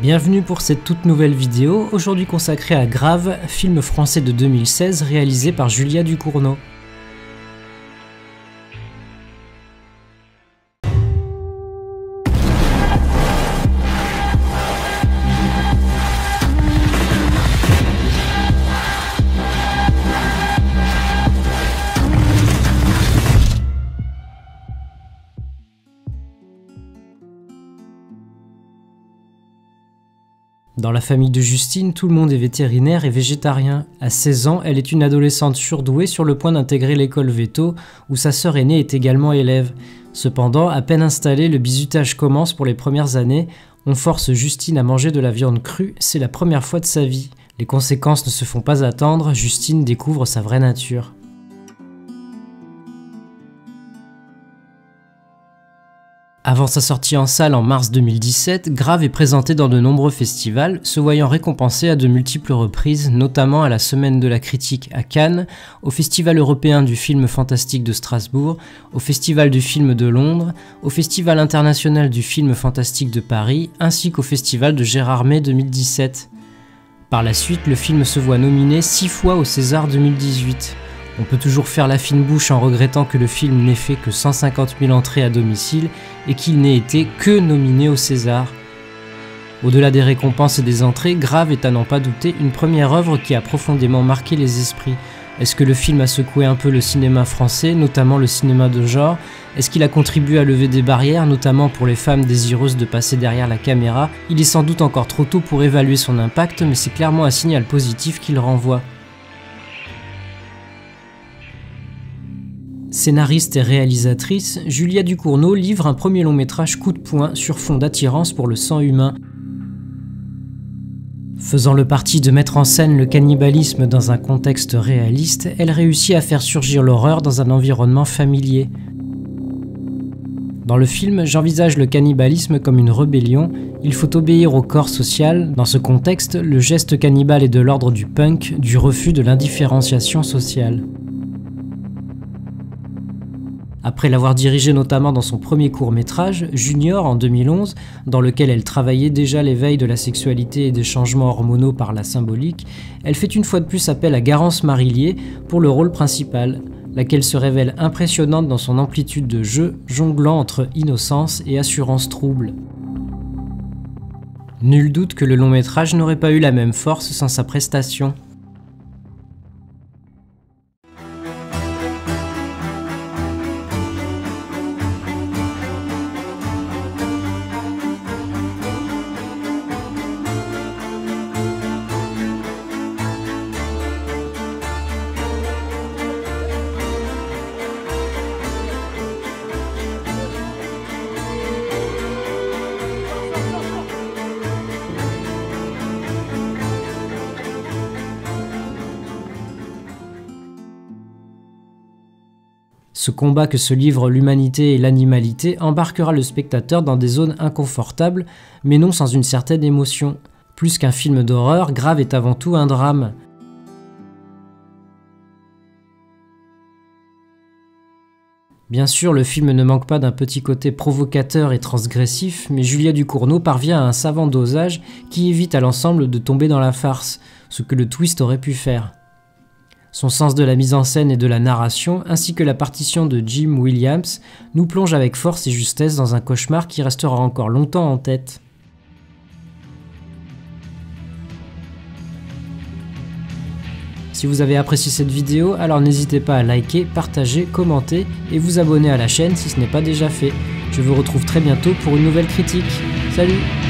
Bienvenue pour cette toute nouvelle vidéo, aujourd'hui consacrée à Grave, film français de 2016 réalisé par Julia Ducournau. Dans la famille de Justine, tout le monde est vétérinaire et végétarien. À 16 ans, elle est une adolescente surdouée sur le point d'intégrer l'école Veto, où sa sœur aînée est également élève. Cependant, à peine installé, le bizutage commence pour les premières années. On force Justine à manger de la viande crue, c'est la première fois de sa vie. Les conséquences ne se font pas attendre, Justine découvre sa vraie nature. Avant sa sortie en salle en mars 2017, Grave est présenté dans de nombreux festivals, se voyant récompensé à de multiples reprises, notamment à la Semaine de la Critique à Cannes, au Festival européen du film fantastique de Strasbourg, au Festival du film de Londres, au Festival international du film fantastique de Paris, ainsi qu'au Festival de Gérardmer 2017. Par la suite, le film se voit nominé 6 fois au César 2018. On peut toujours faire la fine bouche en regrettant que le film n'ait fait que 150 000 entrées à domicile et qu'il n'ait été que nominé au César. Au-delà des récompenses et des entrées, Grave est à n'en pas douter une première œuvre qui a profondément marqué les esprits. Est-ce que le film a secoué un peu le cinéma français, notamment le cinéma de genre? Est-ce qu'il a contribué à lever des barrières, notamment pour les femmes désireuses de passer derrière la caméra? Il est sans doute encore trop tôt pour évaluer son impact, mais c'est clairement un signal positif qu'il renvoie. Scénariste et réalisatrice, Julia Ducournau livre un premier long métrage coup de poing sur fond d'attirance pour le sang humain. Faisant le parti de mettre en scène le cannibalisme dans un contexte réaliste, elle réussit à faire surgir l'horreur dans un environnement familier. Dans le film, j'envisage le cannibalisme comme une rébellion, il faut obéir au corps social. Dans ce contexte, le geste cannibale est de l'ordre du punk, du refus de l'indifférenciation sociale. Après l'avoir dirigé notamment dans son premier court-métrage, Junior en 2011, dans lequel elle travaillait déjà l'éveil de la sexualité et des changements hormonaux par la symbolique, elle fait une fois de plus appel à Garance Marillier pour le rôle principal, laquelle se révèle impressionnante dans son amplitude de jeu, jonglant entre innocence et assurance trouble. Nul doute que le long-métrage n'aurait pas eu la même force sans sa prestation. Ce combat que se livrent l'humanité et l'animalité embarquera le spectateur dans des zones inconfortables, mais non sans une certaine émotion. Plus qu'un film d'horreur, Grave est avant tout un drame. Bien sûr, le film ne manque pas d'un petit côté provocateur et transgressif, mais Julia Ducournau parvient à un savant dosage qui évite à l'ensemble de tomber dans la farce, ce que le twist aurait pu faire. Son sens de la mise en scène et de la narration, ainsi que la partition de Jim Williams, nous plonge avec force et justesse dans un cauchemar qui restera encore longtemps en tête. Si vous avez apprécié cette vidéo, alors n'hésitez pas à liker, partager, commenter et vous abonner à la chaîne si ce n'est pas déjà fait. Je vous retrouve très bientôt pour une nouvelle critique. Salut!